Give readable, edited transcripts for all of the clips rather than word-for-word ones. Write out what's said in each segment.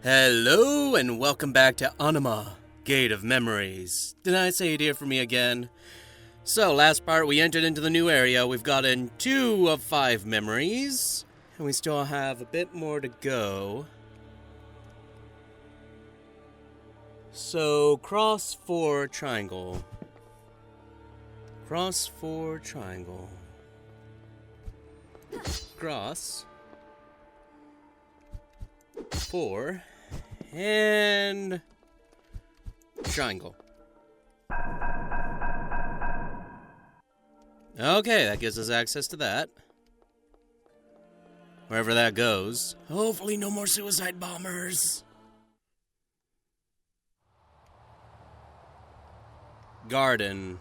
Hello and welcome back to Anima, Gate of Memories. Did I say it here for me again? So, last part we entered into the new area. We've gotten 2 of 5 memories, and we still have a bit more to go. So, cross 4 triangle. Cross 4 triangle. Cross 4 and triangle. Okay, that gives us access to that. Wherever that goes. Hopefully no more suicide bombers. Garden.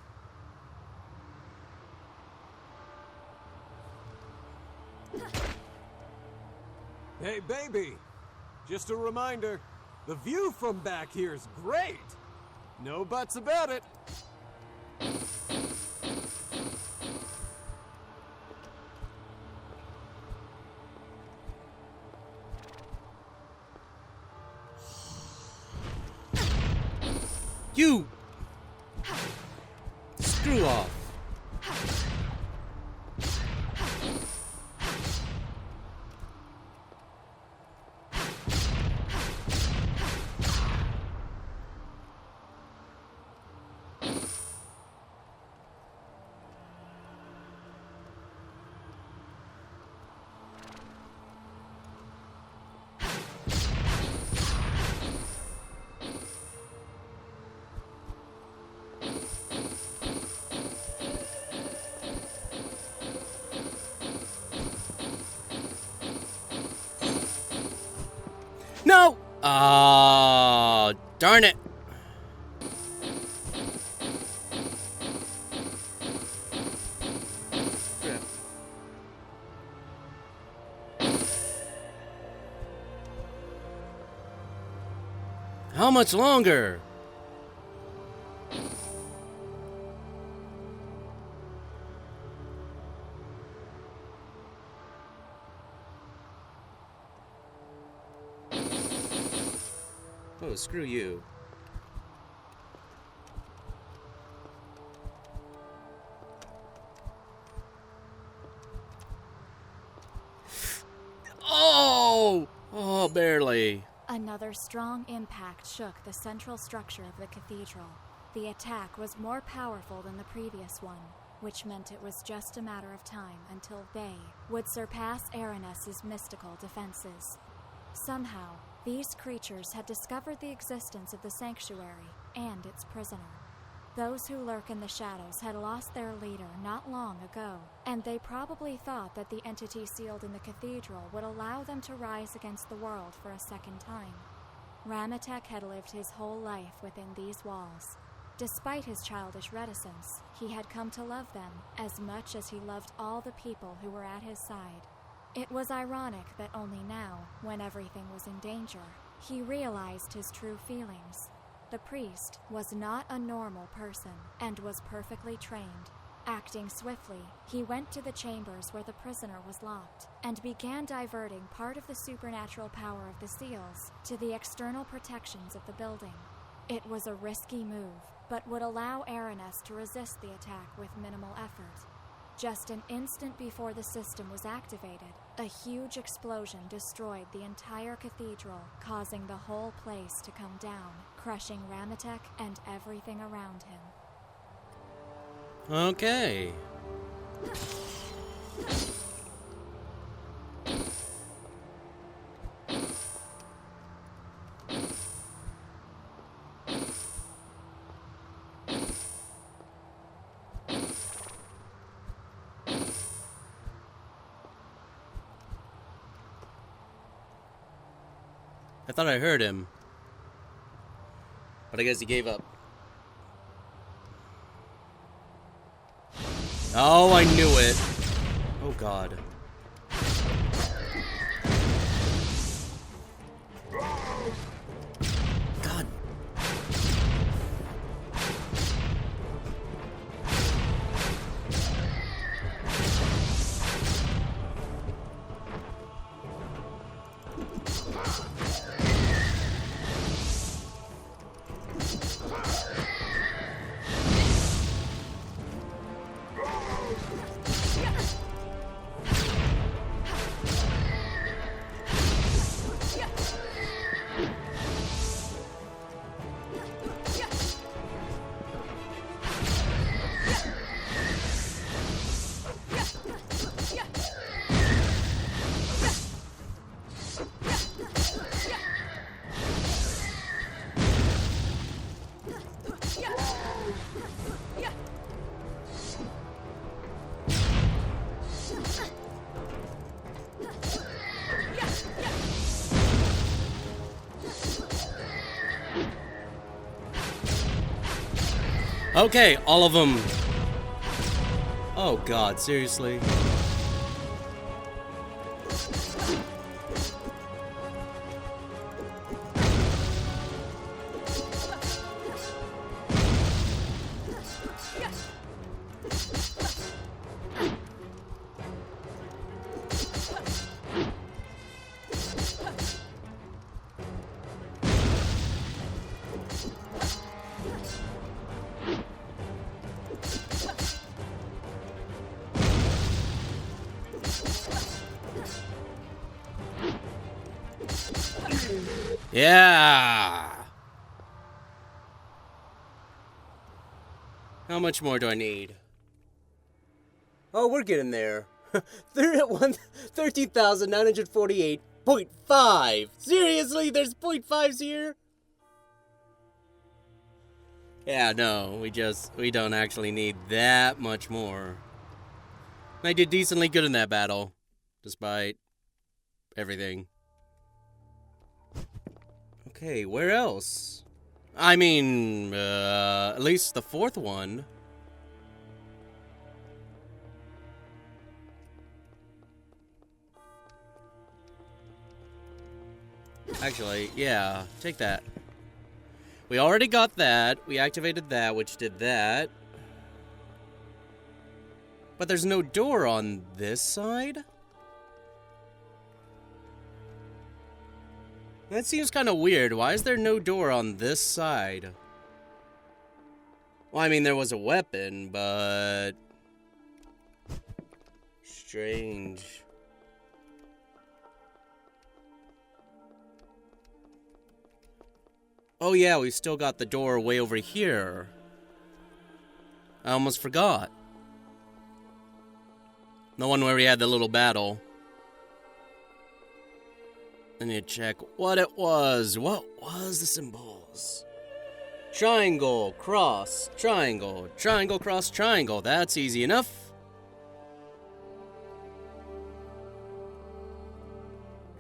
Hey, baby. Just a reminder, the view from back here is great. No buts about it. You! Screw off. No! Oh, darn it. Crap. How much longer? Oh, screw you. Oh! Oh, barely. Another strong impact shook the central structure of the cathedral. The attack was more powerful than the previous one, which meant it was just a matter of time until they would surpass Aranes's mystical defenses. Somehow, these creatures had discovered the existence of the sanctuary and its prisoner. Those who lurk in the shadows had lost their leader not long ago, and they probably thought that the entity sealed in the cathedral would allow them to rise against the world for a second time. Ramatek had lived his whole life within these walls. Despite his childish reticence, he had come to love them as much as he loved all the people who were at his side. It was ironic that only now, when everything was in danger, he realized his true feelings. The priest was not a normal person and was perfectly trained. Acting swiftly, he went to the chambers where the prisoner was locked and began diverting part of the supernatural power of the seals to the external protections of the building. It was a risky move, but would allow Aranes to resist the attack with minimal effort. Just an instant before the system was activated, a huge explosion destroyed the entire cathedral, causing the whole place to come down, crushing Ramatek and everything around him. Okay. I thought I heard him, but I guess he gave up. Oh, I knew it. Oh, God. God. Okay, all of them. Oh god, seriously? Yeah! How much more do I need? Oh, we're getting there. They're at 13,948.5. Seriously, there's 0.5s here? Yeah, no, we don't actually need that much more. I did decently good in that battle, despite everything. Okay, where else? I mean, at least the fourth one. Actually, yeah, take that. We already got that. We activated that, which did that. But there's no door on this side? That seems kind of weird. Why is there no door on this side? Well, I mean, there was a weapon, but... strange. Oh yeah, we still got the door way over here. I almost forgot. The one where we had the little battle. I need to check what it was. What was the symbols? Triangle, cross, triangle, triangle, cross, triangle. That's easy enough.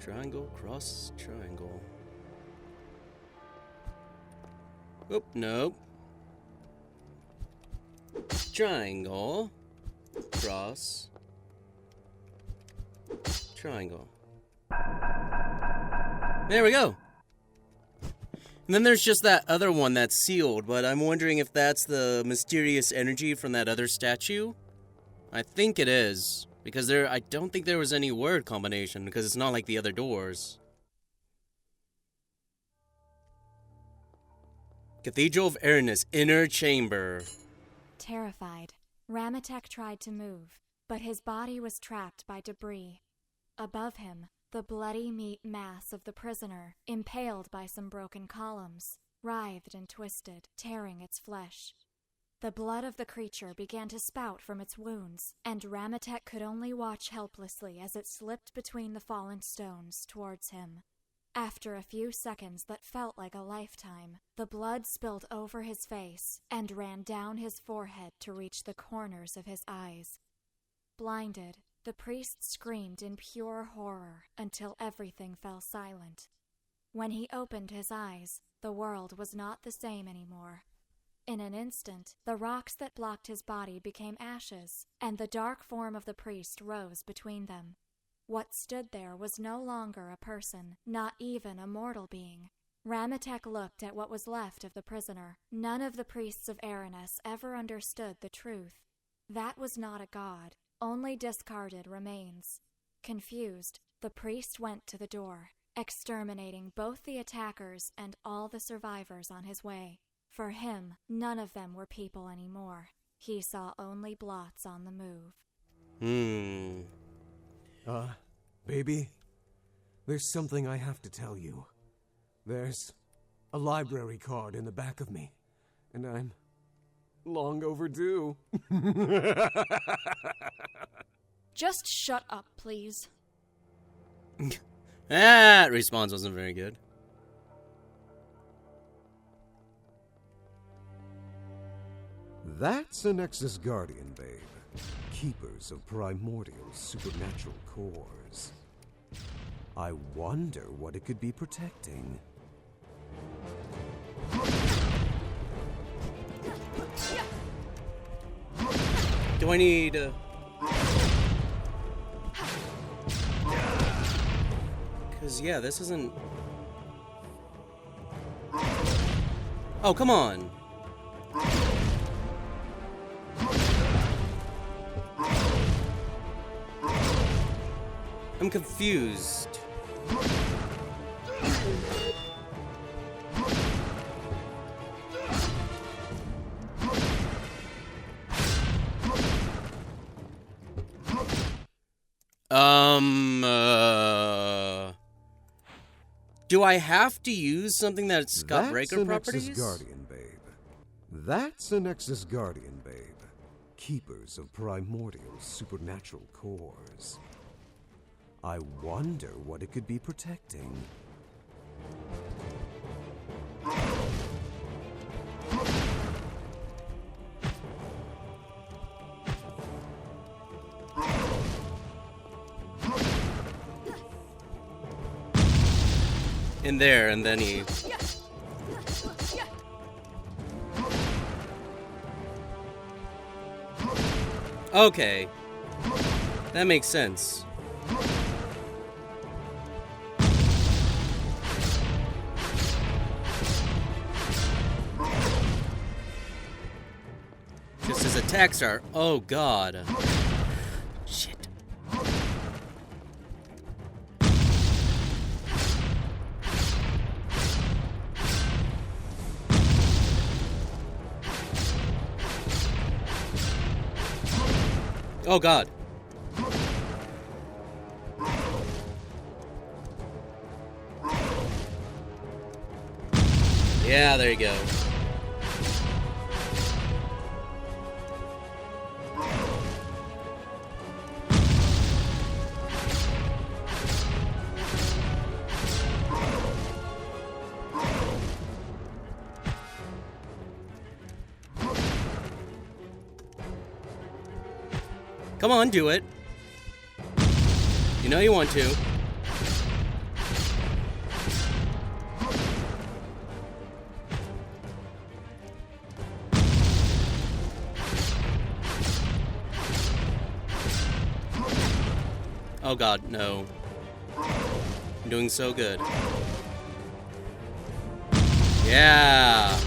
Triangle, cross, triangle. Oop, nope. Triangle, cross, triangle. There we go. And then there's just that other one that's sealed, but I'm wondering if that's the mysterious energy from that other statue. I think it is, because I don't think there was any word combination, because it's not like the other doors. Cathedral of Erinus, inner chamber. Terrified, Ramatek tried to move, but his body was trapped by debris. Above him, the bloody meat mass of the prisoner, impaled by some broken columns, writhed and twisted, tearing its flesh. The blood of the creature began to spout from its wounds, and Ramatek could only watch helplessly as it slipped between the fallen stones towards him. After a few seconds that felt like a lifetime, the blood spilled over his face and ran down his forehead to reach the corners of his eyes. Blinded, the priest screamed in pure horror until everything fell silent. When he opened his eyes, the world was not the same anymore. In an instant, the rocks that blocked his body became ashes, and the dark form of the priest rose between them. What stood there was no longer a person, not even a mortal being. Ramatek looked at what was left of the prisoner. None of the priests of Erinus ever understood the truth. That was not a god, only discarded remains. Confused, the priest went to the door, exterminating both the attackers and all the survivors on his way. For him, none of them were people anymore. He saw only blots on the move. Baby, there's something I have to tell you. There's a library card in the back of me, and I'm long overdue. Just shut up, please. That response wasn't very good. That's a Nexus Guardian, babe. Keepers of primordial supernatural cores. I wonder what it could be protecting. Do I need... Because, yeah, this isn't... Oh, come on! I'm confused. Do I have to use something that's got breaker properties? That's a Nexus Guardian, babe. That's a Nexus Guardian, babe. Keepers of primordial supernatural cores. I wonder what it could be protecting. In there, and then he... Okay. That makes sense. Just his attacks are... Oh, God. Shit. Oh, God. Yeah, there you go. Come on, do it. You know you want to. Oh God, no. I'm doing so good. Yeah.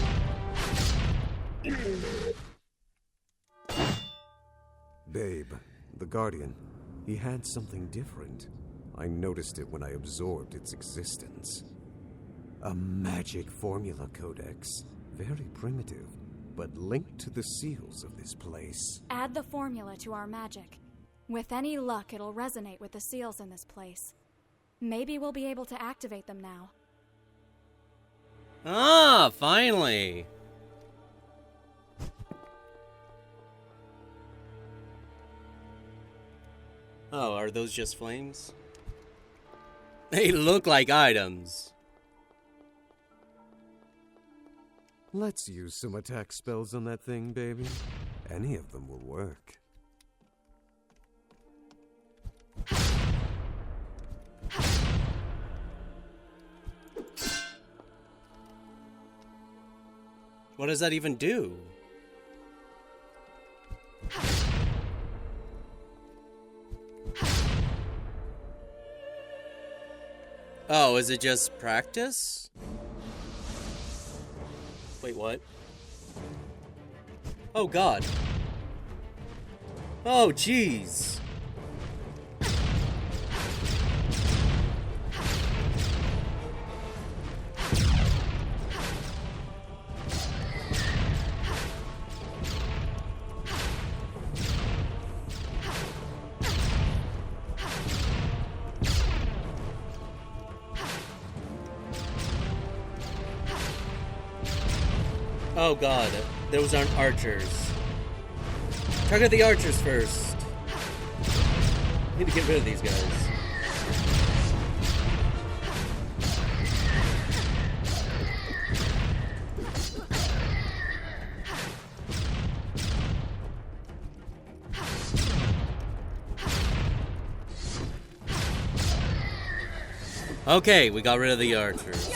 Babe, the Guardian, he had something different. I noticed it when I absorbed its existence. A magic formula codex. Very primitive, but linked to the seals of this place. Add the formula to our magic. With any luck, it'll resonate with the seals in this place. Maybe we'll be able to activate them now. Ah, finally. Oh, are those just flames? They look like items. Let's use some attack spells on that thing, baby. Any of them will work. What does that even do? Oh, is it just practice? Wait, what? Oh, God. Oh, jeez. Oh God, those aren't archers. Target the archers first. Need to get rid of these guys. Okay, we got rid of the archers.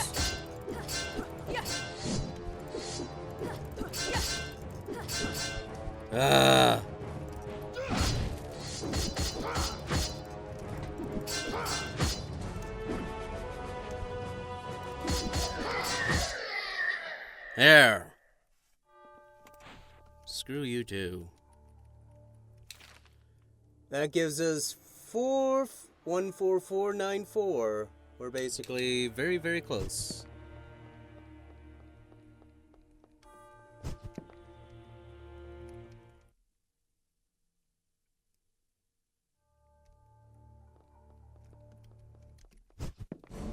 There. Screw you too. That gives us 14494. We're basically very, very close.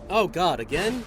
Oh god, again?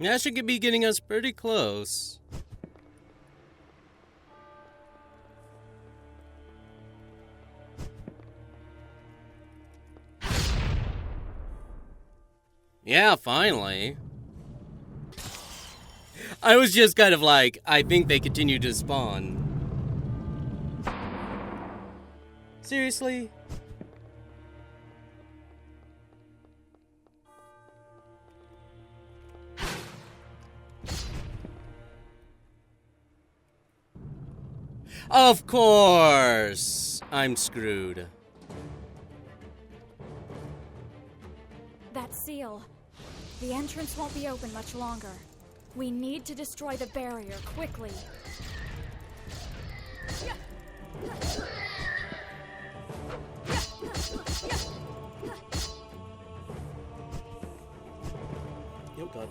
That should be getting us pretty close. Yeah, finally. I was just kind of like, I think they continue to spawn. Seriously? Of course! I'm screwed. That seal. The entrance won't be open much longer. We need to destroy the barrier quickly. Oh god.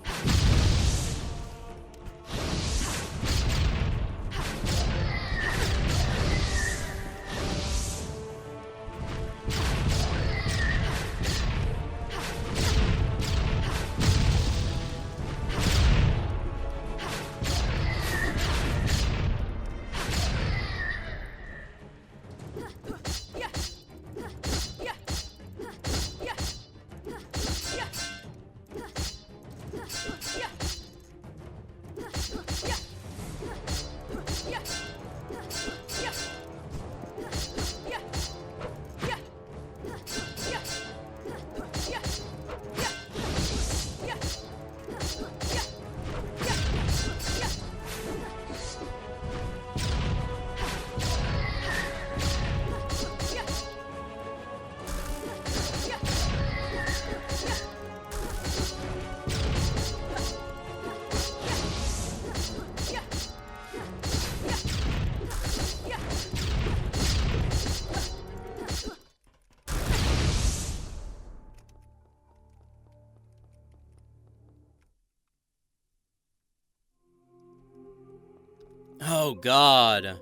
Oh god.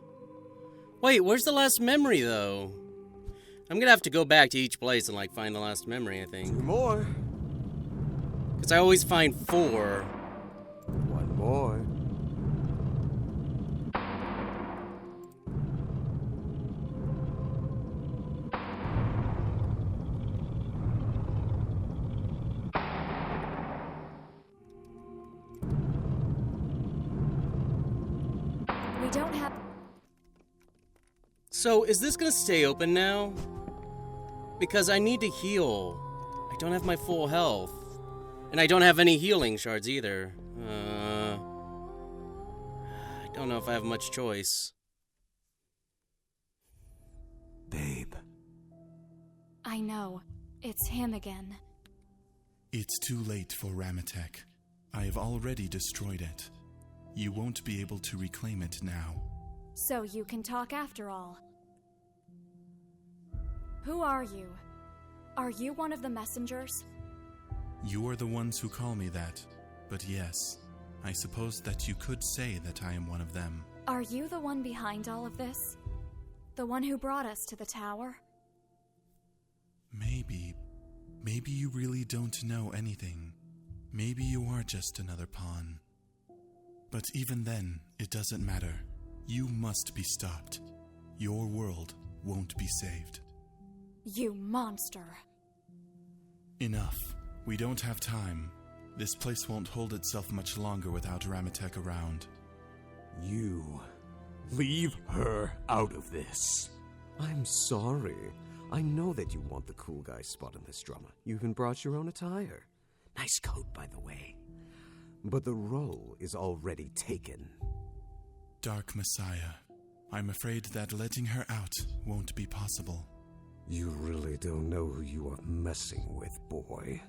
Wait, where's the last memory though? I'm gonna have to go back to each place and like find the last memory, I think. 2 more. Because I always find 4. 1 more. We don't have... So, is this gonna stay open now? Because I need to heal. I don't have my full health. And I don't have any healing shards either. I don't know if I have much choice. Babe. I know. It's him again. It's too late for Ramatek. I have already destroyed it. You won't be able to reclaim it now. So you can talk after all. Who are you? Are you one of the messengers? You are the ones who call me that, but yes, I suppose that you could say that I am one of them. Are you the one behind all of this? The one who brought us to the tower? Maybe, Maybe you really don't know anything. Maybe you are just another pawn. But even then, it doesn't matter. You must be stopped. Your world won't be saved. You monster! Enough. We don't have time. This place won't hold itself much longer without Ramatek around. You leave her out of this. I'm sorry. I know that you want the cool guy spot in this drama. You even brought your own attire. Nice coat, by the way. But the role is already taken. Dark Messiah, I'm afraid that letting her out won't be possible. You really don't know who you are messing with, boy.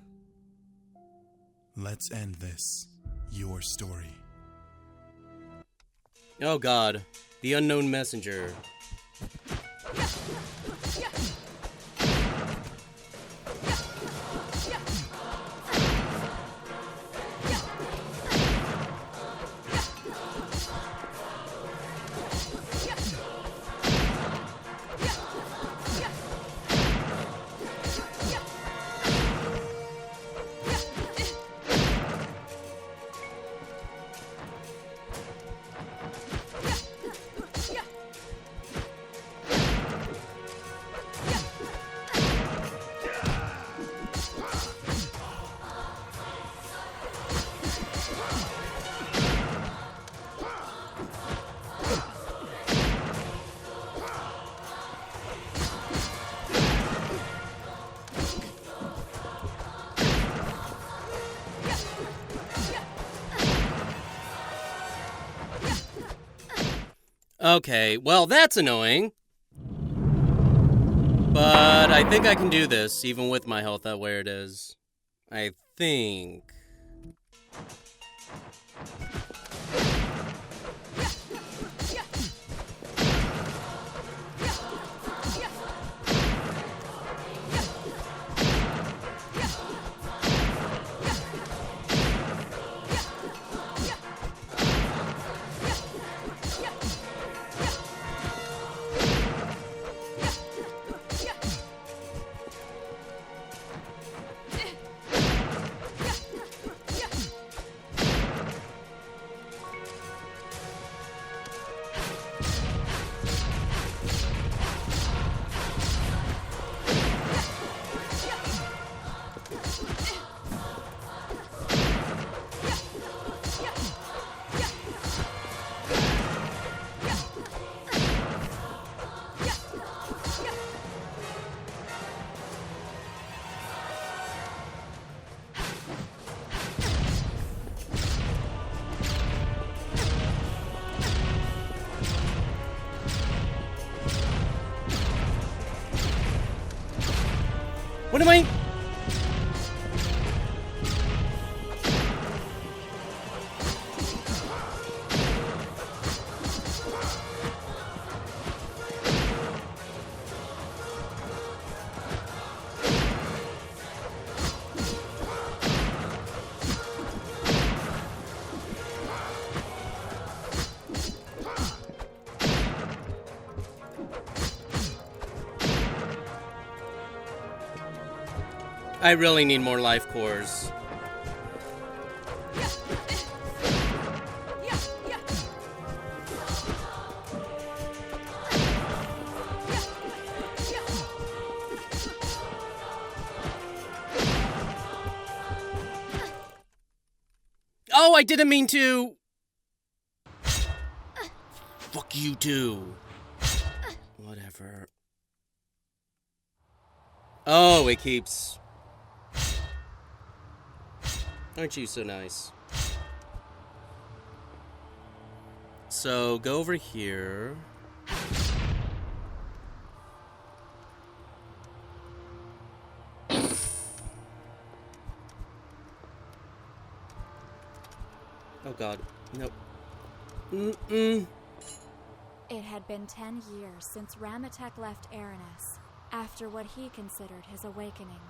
Let's end this. Your story. Oh god. The unknown messenger. Okay, well, that's annoying. But I think I can do this, even with my health at where it is. I think. What am I? I really need more life cores. Oh, I didn't mean to. Fuck you too. Whatever. Oh, it keeps. Aren't you so nice? So, go over here. Oh god. Nope. Mm-mm. It had been 10 years since Ramatek left Aranis, after what he considered his awakening.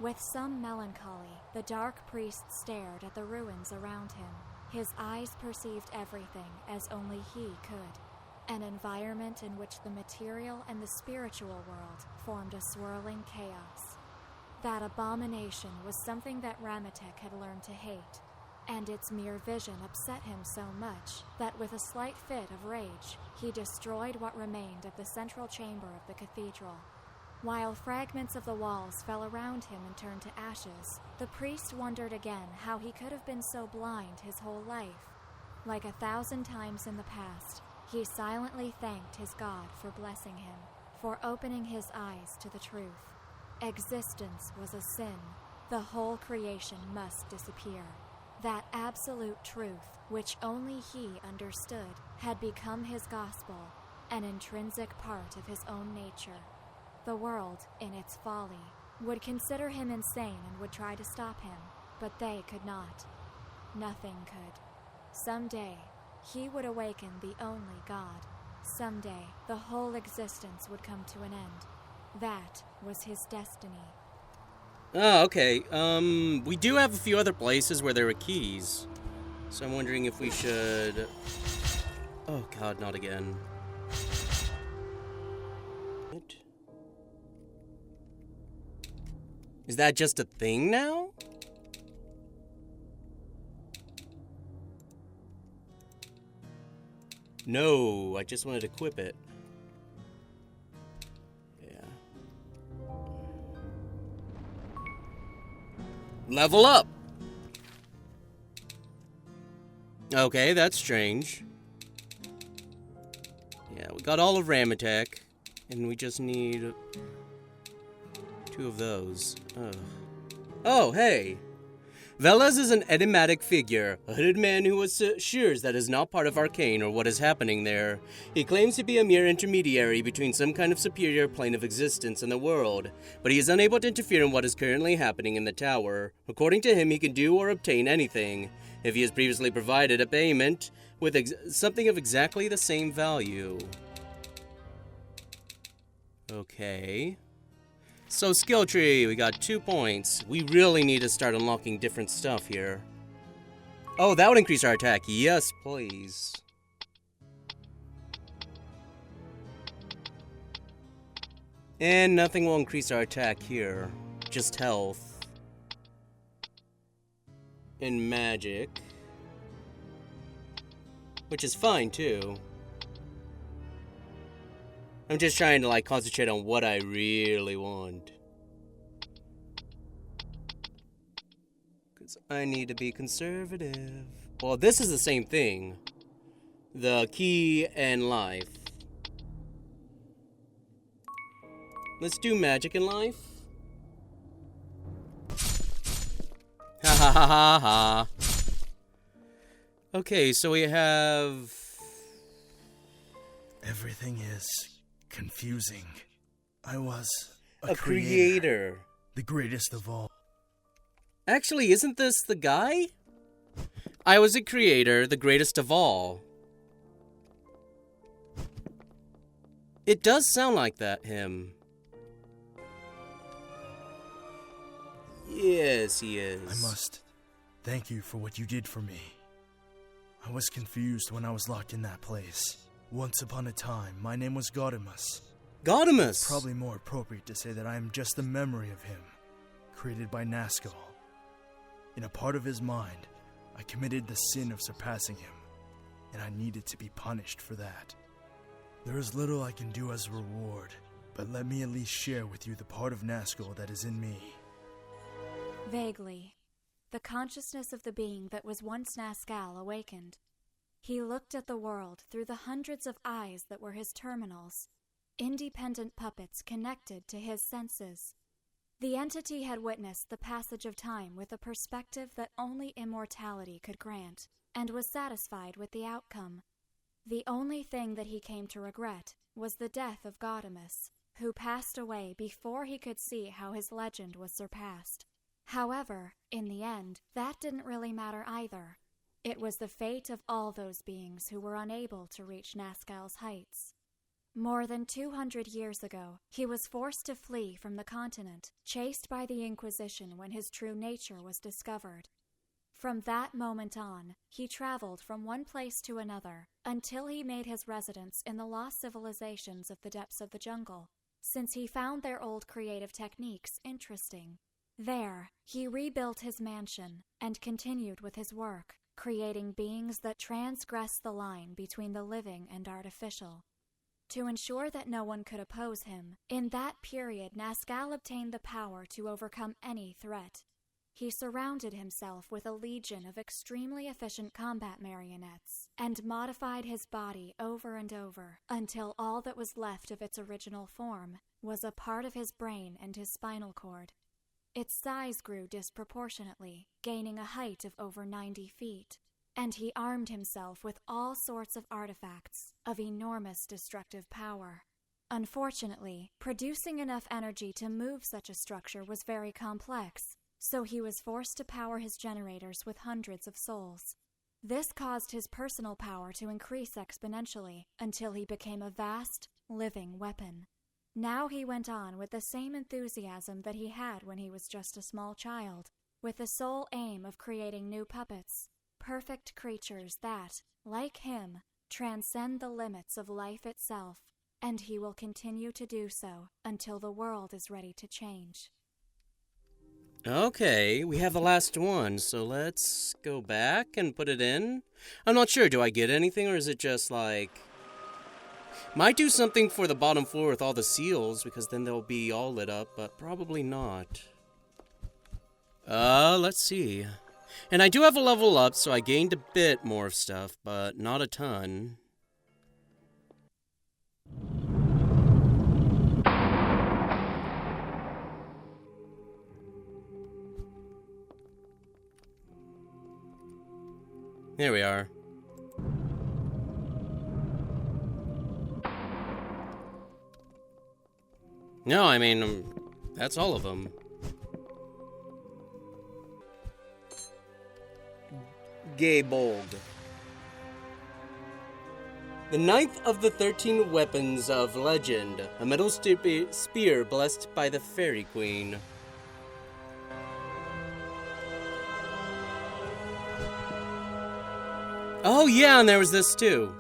With some melancholy, the Dark Priest stared at the ruins around him. His eyes perceived everything as only he could. An environment in which the material and the spiritual world formed a swirling chaos. That abomination was something that Ramatek had learned to hate, and its mere vision upset him so much that with a slight fit of rage, he destroyed what remained of the central chamber of the cathedral. While fragments of the walls fell around him and turned to ashes, the priest wondered again how he could have been so blind his whole life. Like 1,000 times in the past, he silently thanked his God for blessing him, for opening his eyes to the truth. Existence was a sin. The whole creation must disappear. That absolute truth, which only he understood, had become his gospel, an intrinsic part of his own nature. The world, in its folly, would consider him insane and would try to stop him, but they could not. Nothing could. Someday, he would awaken the only God. Someday, the whole existence would come to an end. That was his destiny. Oh, okay. We do have a few other places where there are keys. So I'm wondering if we should... Oh god, not again. What? Is that just a thing now? No, I just wanted to equip it. Yeah. Level up! Okay, that's strange. Yeah, we got all of Ramatek, and we just need 2 of those. Ugh. Oh, hey! Velez is an enigmatic figure, a hooded man who assures that is not part of Arcane or what is happening there. He claims to be a mere intermediary between some kind of superior plane of existence and the world, but he is unable to interfere in what is currently happening in the tower. According to him, he can do or obtain anything, if he has previously provided a payment with something of exactly the same value. Okay. So, skill tree, we got 2 points. We really need to start unlocking different stuff here. Oh, that would increase our attack. Yes, please. And nothing will increase our attack here. Just health. And magic. Which is fine, too. I'm just trying to, like, concentrate on what I really want. Because I need to be conservative. Well, this is the same thing. The key and life. Let's do magic and life. Ha ha ha ha ha. Okay, so we have... Everything is confusing. I was a creator. The greatest of all. Actually, isn't this the guy? I was a creator, the greatest of all. It does sound like that, him. Yes, he is. I must thank you for what you did for me. I was confused when I was locked in that place. Once upon a time, my name was Gaudemus. Gaudemus! Probably more appropriate to say that I am just the memory of him, created by Nazgul. In a part of his mind, I committed the sin of surpassing him, and I needed to be punished for that. There is little I can do as a reward, but let me at least share with you the part of Nazgul that is in me. Vaguely, the consciousness of the being that was once Nazgul awakened. He looked at the world through the hundreds of eyes that were his terminals, independent puppets connected to his senses. The entity had witnessed the passage of time with a perspective that only immortality could grant, and was satisfied with the outcome. The only thing that he came to regret was the death of Gaudemus, who passed away before he could see how his legend was surpassed. However, in the end, that didn't really matter either. It was the fate of all those beings who were unable to reach Nazgul's heights. More than 200 years ago, he was forced to flee from the continent, chased by the Inquisition when his true nature was discovered. From that moment on, he traveled from one place to another until he made his residence in the lost civilizations of the depths of the jungle, since he found their old creative techniques interesting. There, he rebuilt his mansion and continued with his work, creating beings that transgress the line between the living and artificial. To ensure that no one could oppose him, in that period Nazgul obtained the power to overcome any threat. He surrounded himself with a legion of extremely efficient combat marionettes and modified his body over and over until all that was left of its original form was a part of his brain and his spinal cord. Its size grew disproportionately, gaining a height of over 90 feet, and he armed himself with all sorts of artifacts of enormous destructive power. Unfortunately, producing enough energy to move such a structure was very complex, so he was forced to power his generators with hundreds of souls. This caused his personal power to increase exponentially until he became a vast, living weapon. Now he went on with the same enthusiasm that he had when he was just a small child, with the sole aim of creating new puppets, perfect creatures that, like him, transcend the limits of life itself, and he will continue to do so until the world is ready to change. Okay, we have the last one, so let's go back and put it in. I'm not sure, do I get anything, or is it just like... Might do something for the bottom floor with all the seals, because then they'll be all lit up, but probably not. Let's see. And I do have a level up, so I gained a bit more of stuff, but not a ton. Here we are. No, I mean, that's all of them. Gaybold. The ninth of the 13 weapons of legend, a metal spear blessed by the Fairy Queen. Oh yeah, and there was this too.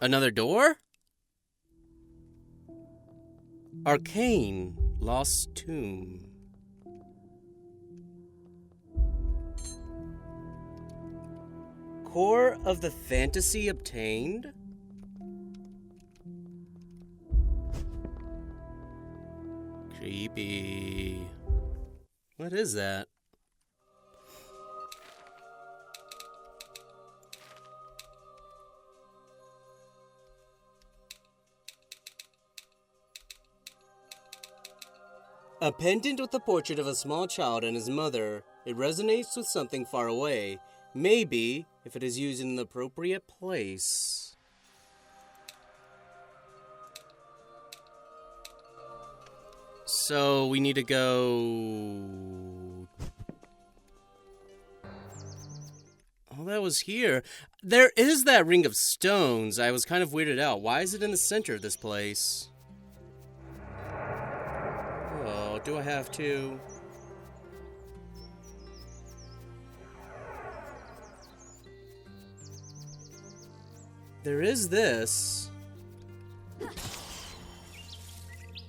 Another door? Arcane Lost Tomb. Core of the fantasy obtained? Creepy. What is that? A pendant with the portrait of a small child and his mother. It resonates with something far away. Maybe, if it is used in the appropriate place. So, we need to go... Oh, that was here. There is that ring of stones. I was kind of weirded out. Why is it in the center of this place? Oh, do I have to? There is this.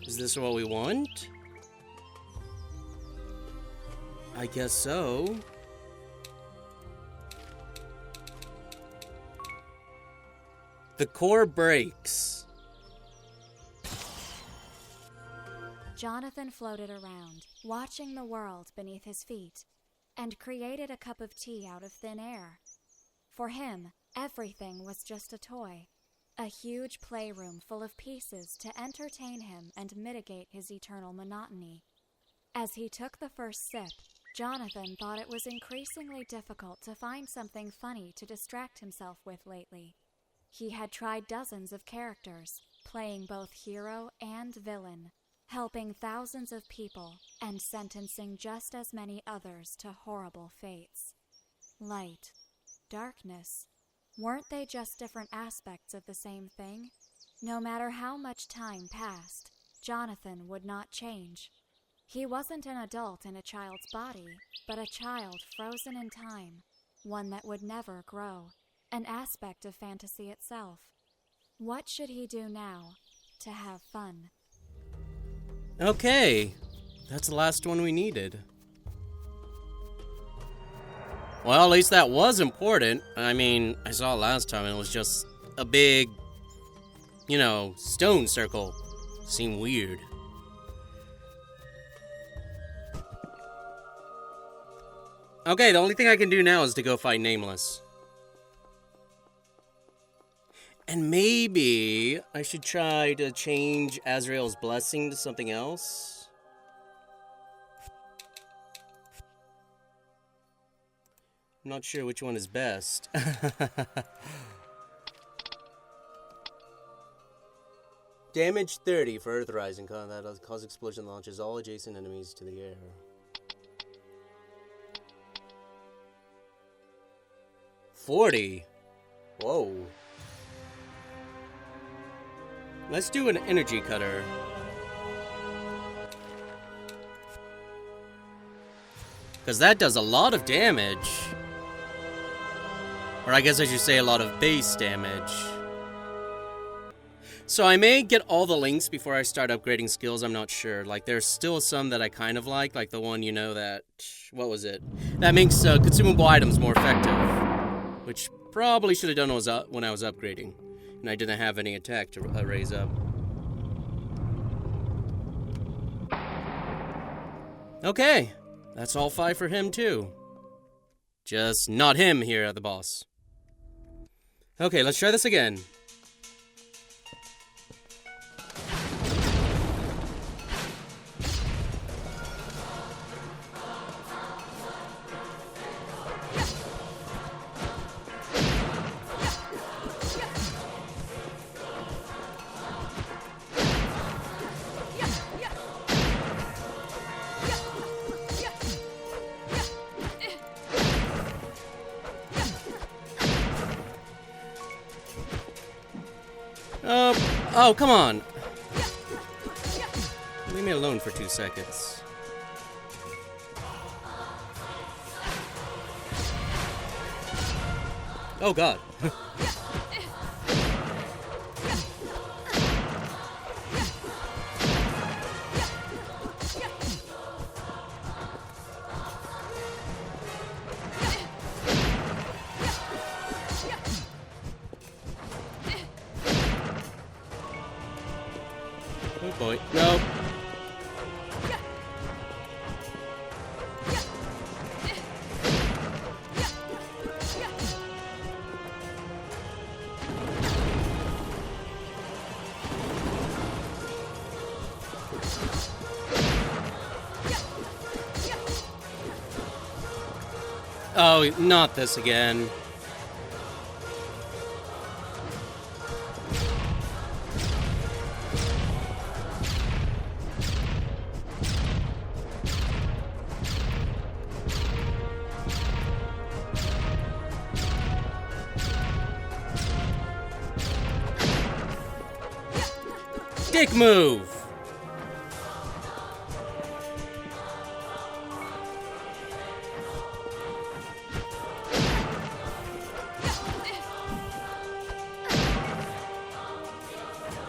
Is this what we want? I guess so. The core breaks. Jonathan floated around, watching the world beneath his feet, and created a cup of tea out of thin air. For him, everything was just a toy, a huge playroom full of pieces to entertain him and mitigate his eternal monotony. As he took the first sip, Jonathan thought it was increasingly difficult to find something funny to distract himself with lately. He had tried dozens of characters, playing both hero and villain, helping thousands of people and sentencing just as many others to horrible fates. Light, darkness, weren't they just different aspects of the same thing? No matter how much time passed, Jonathan would not change. He wasn't an adult in a child's body, but a child frozen in time, one that would never grow, an aspect of fantasy itself. What should he do now to have fun? Okay, that's the last one we needed. Well, at least that was important. I mean, I saw it last time and it was just a big, you know, stone circle. Seemed weird. Okay, the only thing I can do now is to go fight Nameless. And maybe I should try to change Azrael's blessing to something else. I'm not sure which one is best. Damage 30 for Earth Rising. That cause explosion launches all adjacent enemies to the air. $40. Whoa. Let's do an energy cutter. Because that does a lot of damage. Or I guess I should say a lot of base damage. So I may get all the links before I start upgrading skills, I'm not sure. Like, there's still some that I kind of like the one, you know, that... What was it? That makes consumable items more effective. Which probably should have done when I was upgrading. And I didn't have any attack to raise up. Okay, that's all 5 for him too. Just not him here at the boss. Okay, let's try this again. Oh, come on. Leave me alone for 2 seconds. Oh, God. Oh boy, no. Oh, not this again. Dick move!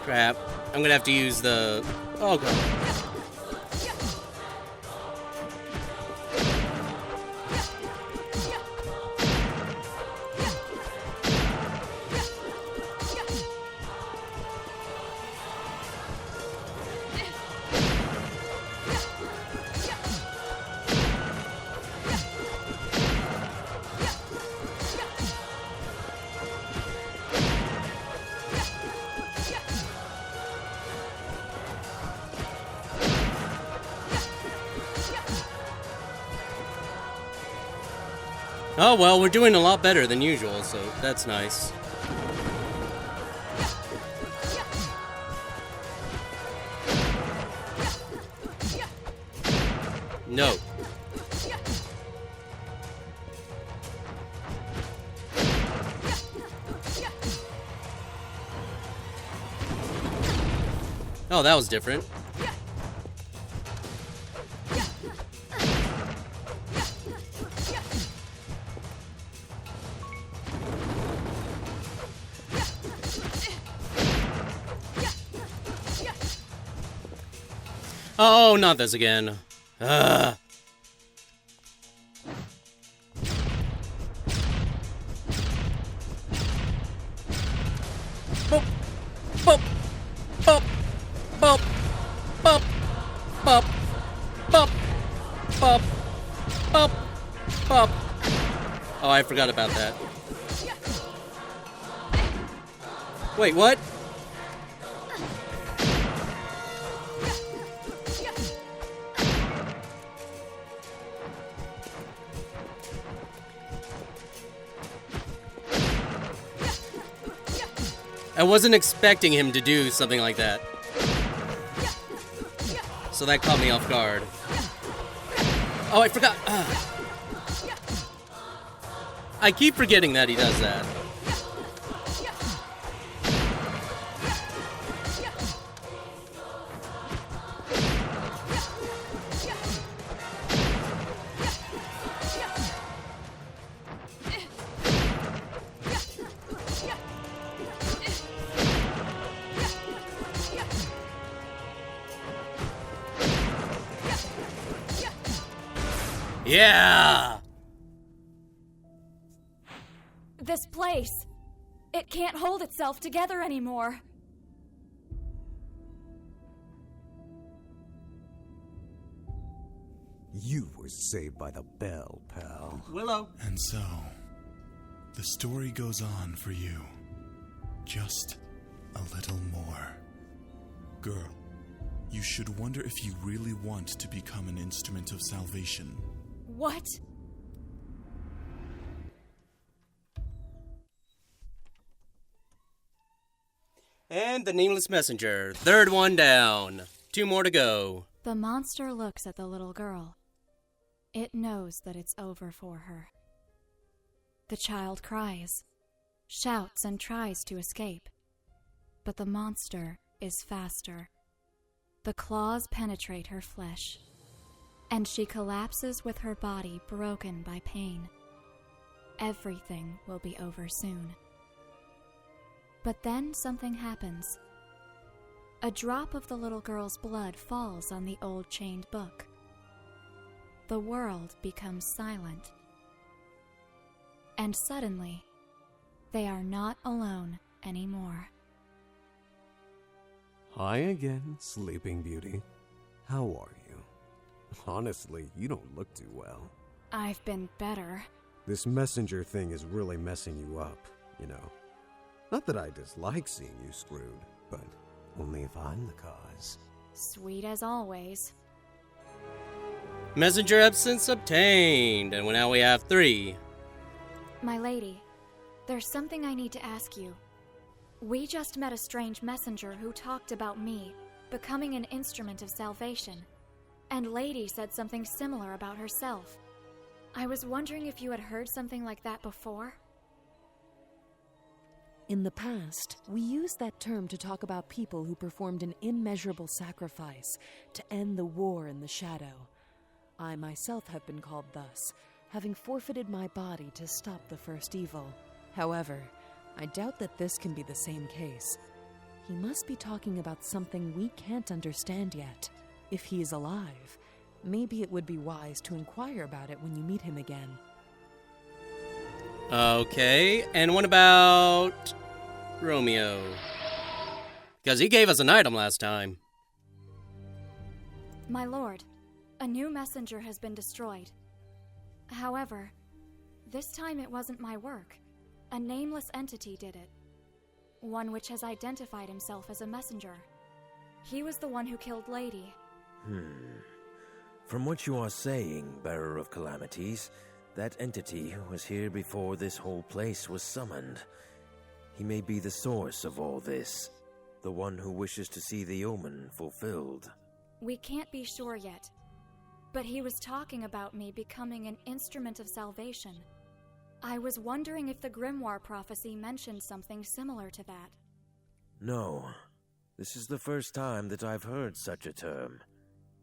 Crap. I'm gonna have to use the... Oh, God. Oh, well, we're doing a lot better than usual, so that's nice. No. Oh, that was different. Oh, not this again. Ugh. Boop. Boop. Boop. Boop. Boop. Boop. Boop. Boop. Boop. Boop. Oh, I forgot about that. Wait, what? I wasn't expecting him to do something like that. So that caught me off guard. Oh, I forgot. I keep forgetting that he does that. Yeah! This place, it can't hold itself together anymore. You were saved by the bell, pal. Willow. And so, the story goes on for you. Just a little more. Girl, you should wonder if you really want to become an instrument of salvation. What? And the Nameless Messenger. Third one down. 2 more to go. The monster looks at the little girl. It knows that it's over for her. The child cries, shouts, and tries to escape. But the monster is faster. The claws penetrate her flesh, and she collapses with her body broken by pain. Everything will be over soon. But then something happens. A drop of the little girl's blood falls on the old chained book. The world becomes silent. And suddenly, they are not alone anymore. Hi again, Sleeping Beauty. How are you? Honestly, you don't look too well. I've been better. This messenger thing is really messing you up, you know. Not that I dislike seeing you screwed, but only if I'm the cause. Sweet as always. Messenger absence obtained. And now we have 3. My lady, there's something I need to ask you. We just met a strange messenger who talked about me becoming an instrument of salvation. And Lady said something similar about herself. I was wondering if you had heard something like that before? In the past, we used that term to talk about people who performed an immeasurable sacrifice to end the war in the shadow. I myself have been called thus, having forfeited my body to stop the first evil. However, I doubt that this can be the same case. He must be talking about something we can't understand yet. If he is alive, maybe it would be wise to inquire about it when you meet him again. Okay, and what about Romeo? Because he gave us an item last time. My lord, a new messenger has been destroyed. However, this time it wasn't my work. A nameless entity did it. One which has identified himself as a messenger. He was the one who killed Lady. From what you are saying, Bearer of Calamities, that entity was here before this whole place was summoned. He may be the source of all this, the one who wishes to see the omen fulfilled. We can't be sure yet, but he was talking about me becoming an instrument of salvation. I was wondering if the Grimoire prophecy mentioned something similar to that. No, this is the first time that I've heard such a term.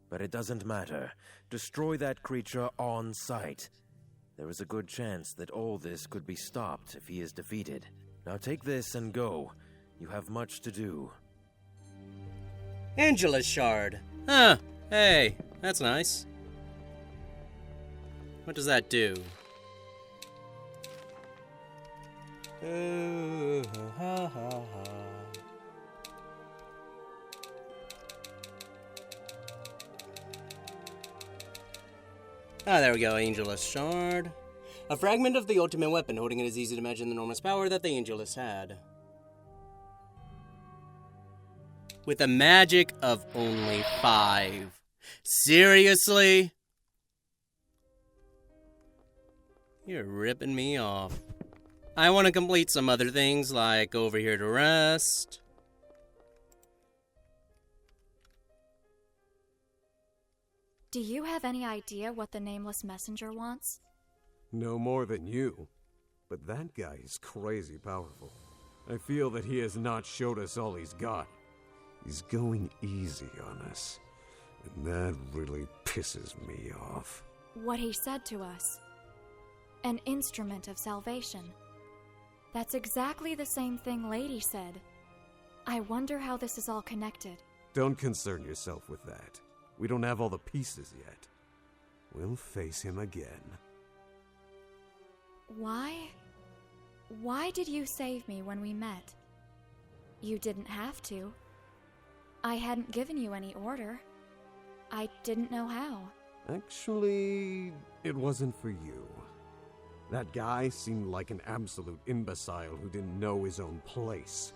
But it doesn't matter. Destroy that creature on sight. There is a good chance that all this could be stopped if he is defeated. Now take this and go. You have much to do. Angela's shard. Huh. Hey, that's nice. What does that do? Ha, ha, ha. Ah, there we go, Angelus Shard. A fragment of the ultimate weapon. Holding it is easy to imagine the enormous power that the Angelus had. With a magic of only 5. Seriously? You're ripping me off. I want to complete some other things, like over here to rest. Do you have any idea what the Nameless Messenger wants? No more than you. But that guy is crazy powerful. I feel that he has not showed us all he's got. He's going easy on us, and that really pisses me off. What he said to us. An instrument of salvation. That's exactly the same thing Lady said. I wonder how this is all connected. Don't concern yourself with that. We don't have all the pieces yet. We'll face him again. Why did you save me when we met? You didn't have to. I hadn't given you any order. I didn't know how. Actually, it wasn't for you. That guy seemed like an absolute imbecile who didn't know his own place.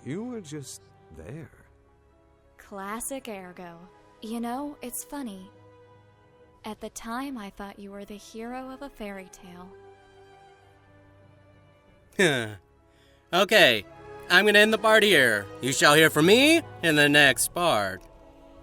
You were just there. Classic Ergo. You know, it's funny. At the time, I thought you were the hero of a fairy tale. Okay, I'm gonna end the part here. You shall hear from me in the next part.